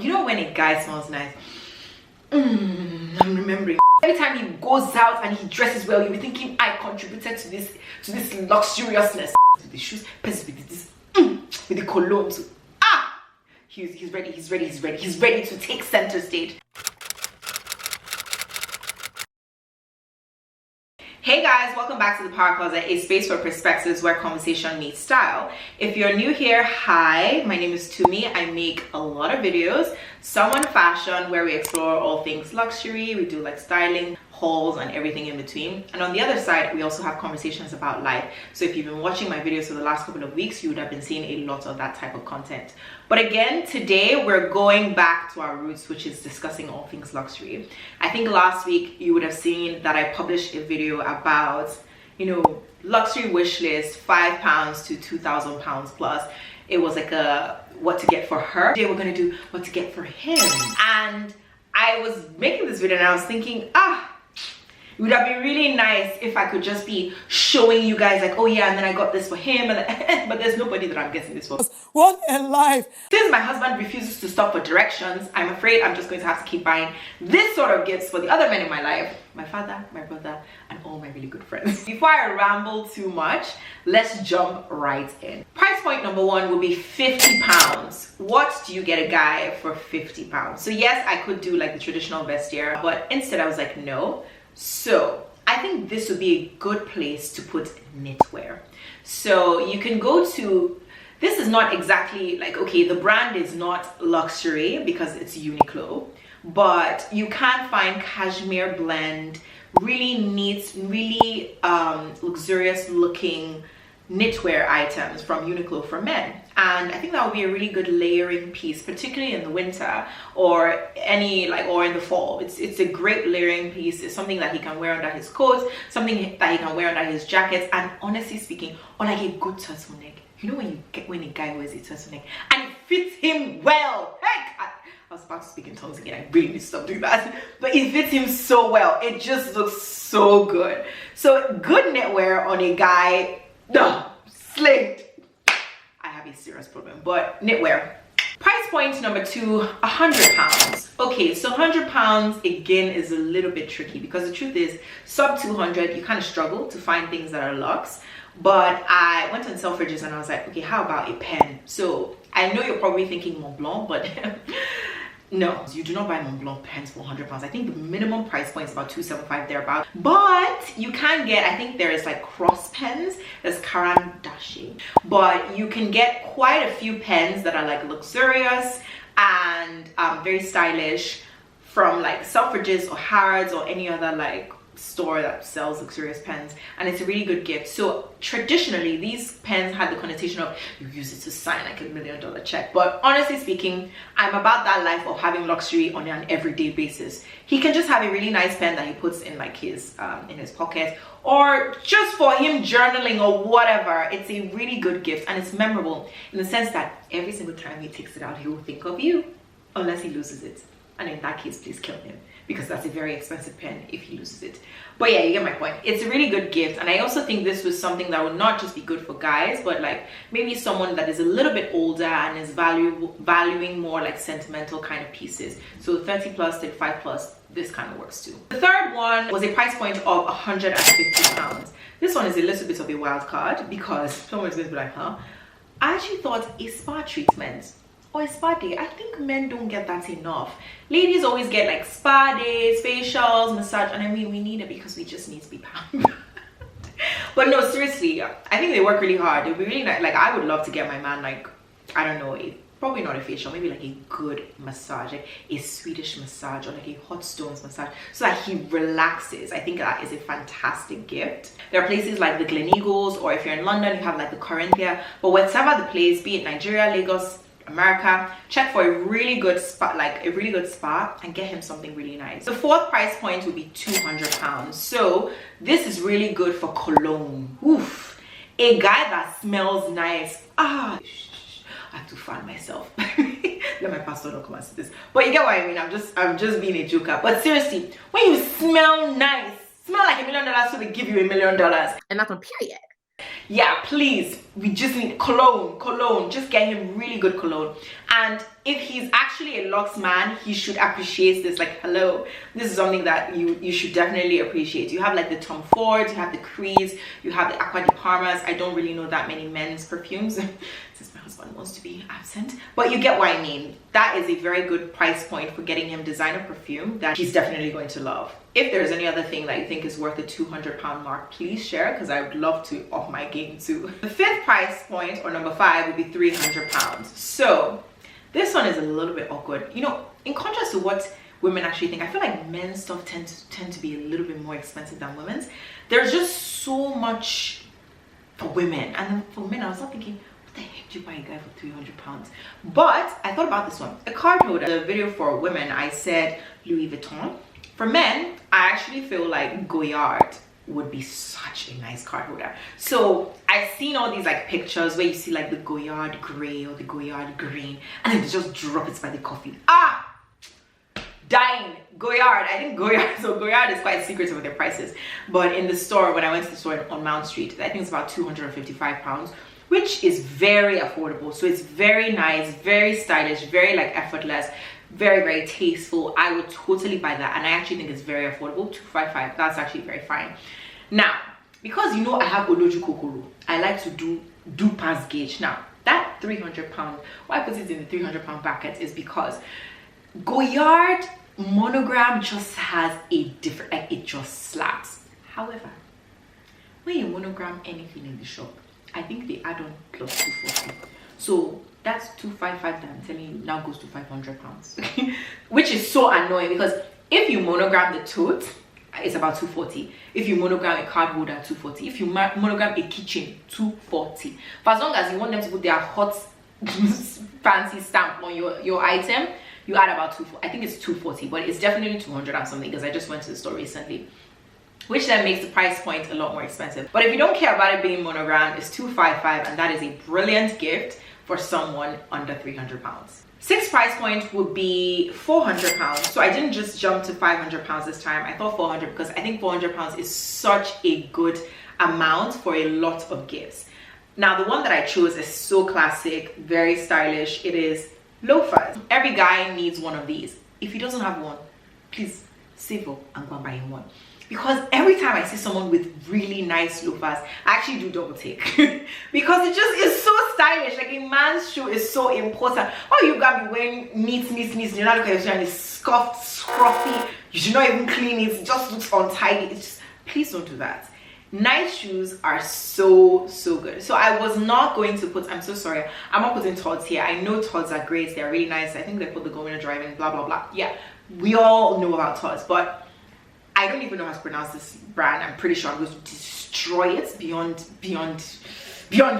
you know when a guy smells nice, I'm remembering every time he goes out and he dresses well, you'll be thinking, I contributed to this luxuriousness. With the shoes, with this, with the cologne too. He's ready to take center stage. Hey guys, welcome back to the Power Closet, a space for perspectives where conversation meets style. If you're new here, hi, my name is Tumi. I make a lot of videos, some on fashion where we explore all things luxury, we do like styling, hauls and everything in between. And on the other side, we also have conversations about life. So if you've been watching my videos for the last couple of weeks, you would have been seeing a lot of that type of content. But again, today we're going back to our roots, which is discussing all things luxury. I think last week you would have seen that I published a video about, you know, luxury wish list, £5 to £2,000 plus. It was like a what to get for her. Today we're gonna do what to get for him. And I was making this video and I was thinking, it would have been really nice if I could just be showing you guys like, oh yeah, and then I got this for him, and but there's nobody that I'm getting this for. What in life? Since my husband refuses to stop for directions, I'm afraid I'm just going to have to keep buying this sort of gifts for the other men in my life, my father, my brother, and all my really good friends. Before I ramble too much, let's jump right in. Price point number one will be £50. What do you get a guy for £50? So yes, I could do like the traditional vestiaire, but instead I was like, no. So I think this would be a good place to put knitwear. So you can go to, this is not exactly like, okay, the brand is not luxury because it's Uniqlo, but you can find cashmere blend, really neat, really luxurious looking knitwear items from Uniqlo for men. And I think that would be a really good layering piece, particularly in the winter or or in the fall. It's a great layering piece. It's something that he can wear under his coat, something that he can wear under his jackets, and honestly speaking, or like a good turtleneck. You know when a guy wears a turtleneck and it fits him well. Heck, I was about to speak in tongues again. I really need to stop doing that. But it fits him so well. It just looks so good. So good knitwear on a guy, slicked. I have a serious problem, but knitwear. Price point number two, £100. Okay, so £100 again is a little bit tricky because the truth is, sub 200, you kind of struggle to find things that are luxe. But I went on Selfridges and I was like, okay, how about a pen? So I know you're probably thinking Mont Blanc, but no, you do not buy Mont Blanc pens for £100. I think the minimum price point is about $275 thereabout. But you can get, I think there is like cross pens, there's Caran d'Ache, but you can get quite a few pens that are like luxurious and very stylish from like Selfridges or Harrods or any other like store that sells luxurious pens, and it's a really good gift. So traditionally these pens had the connotation of you use it to sign like $1 million check, but honestly speaking, I'm about that life of having luxury on an everyday basis. He can just have a really nice pen that he puts in like his in his pocket, or just for him journaling or whatever. It's a really good gift and it's memorable in the sense that every single time he takes it out, he will think of you, unless he loses it, and in that case, please kill him, because that's a very expensive pen if he loses it. But yeah, you get my point. It's a really good gift, and I also think this was something that would not just be good for guys, but like maybe someone that is a little bit older and is valuing more like sentimental kind of pieces. So 30 plus, 35 plus, this kind of works too. The third one was a price point of £150. This one is a little bit of a wild card because someone's going to be like, huh? I actually thought a spa treatment or a spa day. I think men don't get that enough. Ladies always get like spa days, facials, massage, and I mean, we need it because we just need to be pampered. But no, seriously, I think they work really hard. It would be really nice. Like, I would love to get my man like, I don't know, probably not a facial, maybe like a good massage, like a Swedish massage or like a hot stones massage, so that he relaxes. I think that is a fantastic gift. There are places like the Gleneagles, or if you're in London, you have like the Corinthia, but whatever the place, be it Nigeria, Lagos, America, check for a really good spa, and get him something really nice. The fourth price point would be £200. So this is really good for cologne. Oof, a guy that smells nice. I have to fan myself. Let my pastor not come and see this, but you get what I mean. I'm just being a joker. But seriously, when you smell nice, smell like $1 million, so they give you $1 million, and that's on period. Yeah, please, we just need cologne. Just get him really good cologne. And if he's actually a luxe man, he should appreciate this. Like, hello, this is something that you should definitely appreciate. You have like the Tom Fords, you have the Creeds, you have the Acqua di Parmas. I don't really know that many men's perfumes since my husband wants to be absent, but you get what I mean. That is a very good price point for getting him designer perfume that he's definitely going to love. If there's any other thing that you think is worth the £200 mark, please share, because I would love to up my game too. The fifth price point, or number 5, would be £300. So this one is a little bit awkward. You know, in contrast to what women actually think, I feel like men's stuff tend to be a little bit more expensive than women's. There's just so much for women, and then for men, I was not thinking, what the heck do you buy a guy for £300? But I thought about this one, a card holder. The video for women, I said Louis Vuitton. For men, I actually feel like Goyard would be such a nice card holder. So I've seen all these like pictures where you see like the Goyard gray or the Goyard green, and then they just drop it by the coffee. Dying. Goyard. I think Goyard, so Goyard is quite secretive with their prices, but in the store, when I went to the store on Mount Street, I think it's about £255, which is very affordable. So it's very nice, very stylish, very like effortless, very tasteful. I would totally buy that, and I actually think it's very affordable. £255, that's actually very fine. Now, because you know I have Oloju Kokoro, I like to do pass gauge. Now that £300, why I put it in the £300 bracket is because Goyard monogram just has a different, like, it just slaps. However, when you monogram anything in the shop, I think they add on plus 240. So that's 255 that I'm telling you now goes to £500, which is so annoying, because if you monogram the tote, it's about 240. If you monogram a card holder, 240. If you monogram a kitchen, 240. For as long as you want them to put their hot fancy stamp on your item, you add about 240. I think it's 240, but it's definitely 200 or something, because I just went to the store recently, which then makes the price point a lot more expensive. But if you don't care about it being monogrammed, it's 255, and that is a brilliant gift for someone under £300. Sixth price point would be £400. So I didn't just jump to £500 this time. I thought 400 because I think £400 is such a good amount for a lot of gifts. Now the one that I chose is so classic, very stylish. It is Loafers. Every guy needs one of these. If he doesn't have one, please save up and go and buy him one. Because every time I see someone with really nice loafers, I actually do double take. Because it just is so stylish. Like, a man's shoe is so important. Oh, you gotta be wearing neat. You not look at your shoe and it's scuffed, scruffy. You should not even clean it. It just looks untidy. It's just, please don't do that. Nice shoes are so good. So I was not going to put, I'm so sorry, I'm not putting Todds here. I know Todds are great. They're really nice. I think they put the Governor driving, blah blah. Yeah, we all know about Todds, but I don't even know how to pronounce this brand. I'm pretty sure I'm going to destroy it beyond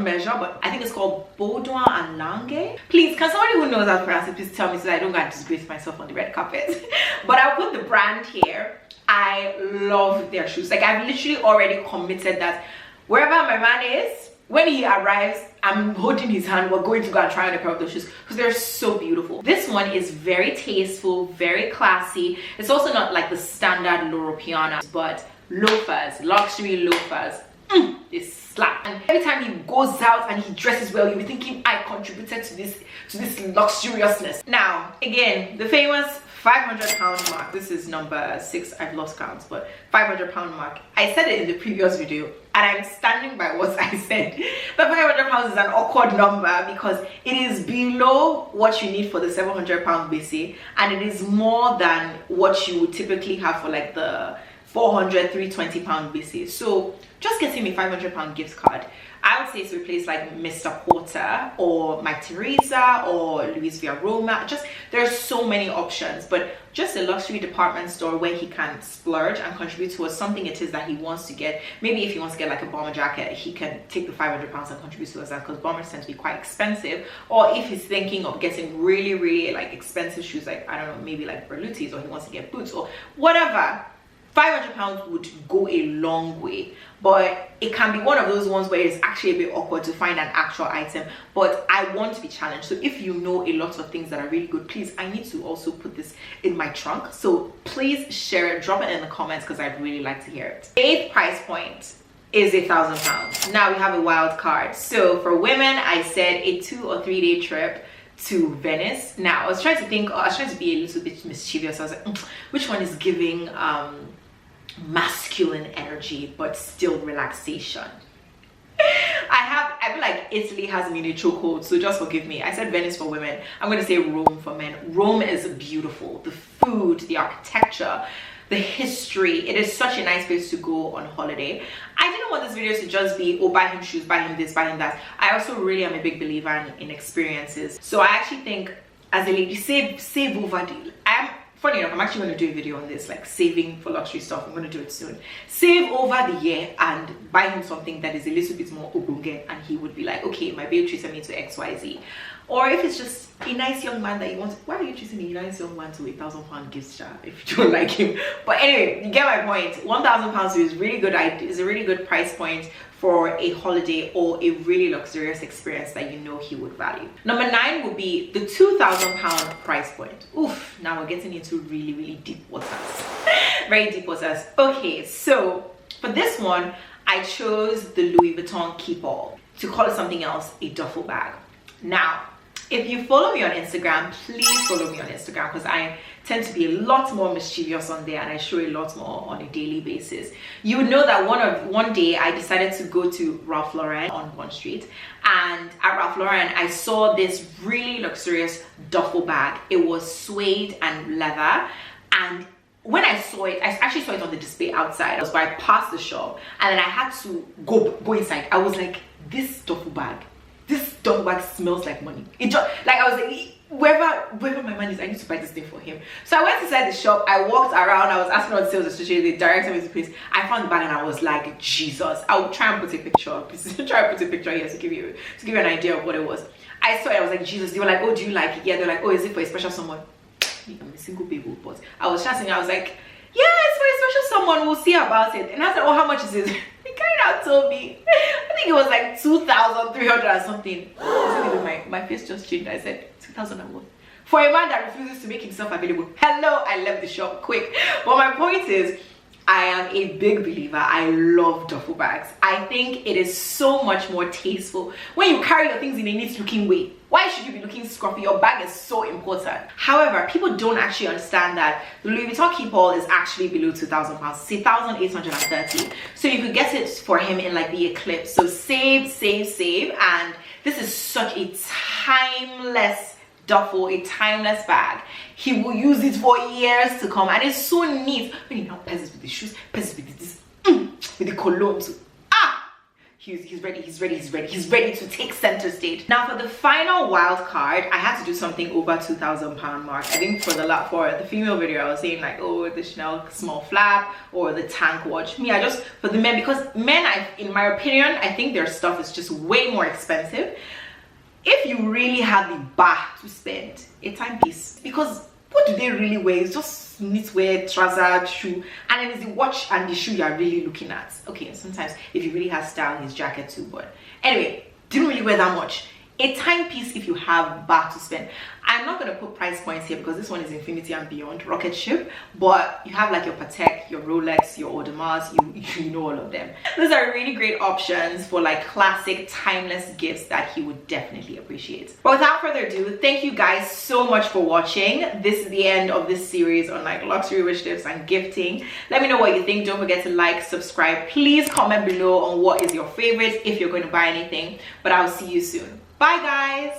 measure, but I think it's called Baudouin and Lange. Please, can somebody who knows how to pronounce it please tell me, so that I don't get to disgrace myself on the red carpet. But I'll put the brand here. I love their shoes. Like, I've literally already committed that wherever my man is, when he arrives, I'm holding his hand. We're going to go and try on a pair of those shoes because they're so beautiful. This one is very tasteful, very classy. It's also not like the standard Loro Piana, but loafers, luxury loafers. They slap. And every time he goes out and he dresses well, you'll be thinking, I contributed to this luxuriousness. Now, again, the famous £500 mark. This is number 6. I've lost count, but £500 mark. I said it in the previous video, and I'm standing by what I said. But £500 is an awkward number because it is below what you need for the £700 BC, and it is more than what you would typically have for like the £320 BC. So just getting me £500 gift card, I would say to replace like Mr. Porter or My Teresa or Louis Via Roma. Just, there's so many options, but just a luxury department store where he can splurge and contribute towards something it is that he wants to get. Maybe if he wants to get like a bomber jacket, he can take the £500 and contribute towards that, because bombers tend to be quite expensive. Or if he's thinking of getting really like expensive shoes, like, I don't know, maybe like Berlutis, or he wants to get boots or whatever, £500 would go a long way. But it can be one of those ones where it's actually a bit awkward to find an actual item, but I want to be challenged. So if you know a lot of things that are really good, please, I need to also put this in my trunk. So please share it, drop it in the comments, because I'd really like to hear it. 8th price point. is £1,000. Now we have a wild card. So for women, I said a 2 or 3 day trip to Venice. Now I was trying to think, I was trying to be a little bit mischievous. I was like, which one is giving masculine energy but still relaxation? I feel like Italy has me in a chokehold, so just forgive me. I said Venice for women. I'm going to say Rome for men. Rome is beautiful. The food, the architecture, the history. It is such a nice place to go on holiday. I didn't want this video to just be, oh, buy him shoes, buy him this, buy him that. I also really am a big believer in experiences. So I actually think, as a lady, save over the... Funny enough, I'm actually going to do a video on this, like saving for luxury stuff. I'm going to do it soon. Save over the year and buy him something that is a little bit more obunge, and he would be like, okay, my babe treated me to XYZ. Or if it's just a nice young man that you want, why are you treating a nice young man to £1,000 gift jar if you don't like him? But anyway, you get my point. £1,000 is really good. Is a really good price point for a holiday or a really luxurious experience that you know he would value. Number 9 would be the £2,000 price point. Oof, now we're getting into really, really deep waters. Very deep waters. Okay, so for this one, I chose the Louis Vuitton Keep All. To call it something else, a duffel bag. Now, if you follow me on Instagram, please follow me on Instagram, because I tend to be a lot more mischievous on there and I show a lot more on a daily basis. You would know that one day I decided to go to Ralph Lauren on Bond Street, and at Ralph Lauren I saw this really luxurious duffel bag. It was suede and leather, and when I saw it, I actually saw it on the display outside. So I passed the shop and then I had to go inside. I was like, this duffel bag smells like money. It just, like, I was like, wherever my money is, I need to buy this thing for him. So I went inside the shop, I walked around, I was asking all the sales associates, they directed me to the place. I found the bag and I was like, Jesus. I'll try and put a picture up. Try and put a picture here to give you an idea of what it was. I saw it, I was like, Jesus. They were like, oh, do you like it? Yeah, they're like, oh, is it for a special someone? I'm a single baby, but I was chatting, I was like, yeah, it's for a special someone, we'll see about it. And I said, oh, how much is it? He kind of told me, I think it was like 2,300 or something. My face just changed. I said, 2,000 and what? For a man that refuses to make himself available. Hello, I left the shop quick. But my point is, I am a big believer. I love duffel bags. I think it is so much more tasteful when you carry your things in a neat looking way. Why should you be looking scruffy? Your bag is so important. However, people don't actually understand that the Louis Vuitton Keep All is actually below £2,000. It's £1,830. So you could get it for him in like the Eclipse. So save. And this is such a timeless duffel, a timeless bag. He will use it for years to come, and it's so neat. When he now pairs it with the shoes, pairs it with this, with the cologne too. He's ready to take center stage. Now for the final wild card, I had to do something over £2,000 mark. I think for the female video, I was saying like, oh, the Chanel small flap or the tank watch. For the men, because men, in my opinion, I think their stuff is just way more expensive. If you really have the bar to spend, a timepiece, because what do they really wear? It's just knitwear, trouser, shoe, and then it's the watch and the shoe you're really looking at. Okay, sometimes if you really have style, his jacket too, but anyway, didn't really wear that much. A timepiece if you have bar to spend. I'm not going to put price points here because this one is Infinity and Beyond, rocket ship, but you have like your Patek, your Rolex, your Audemars, you know all of them. Those are really great options for like classic timeless gifts that he would definitely appreciate. But without further ado, thank you guys so much for watching. This is the end of this series on like luxury wish lists and gifting. Let me know what you think. Don't forget to like, subscribe. Please comment below on what is your favorite if you're going to buy anything, but I'll see you soon. Bye guys.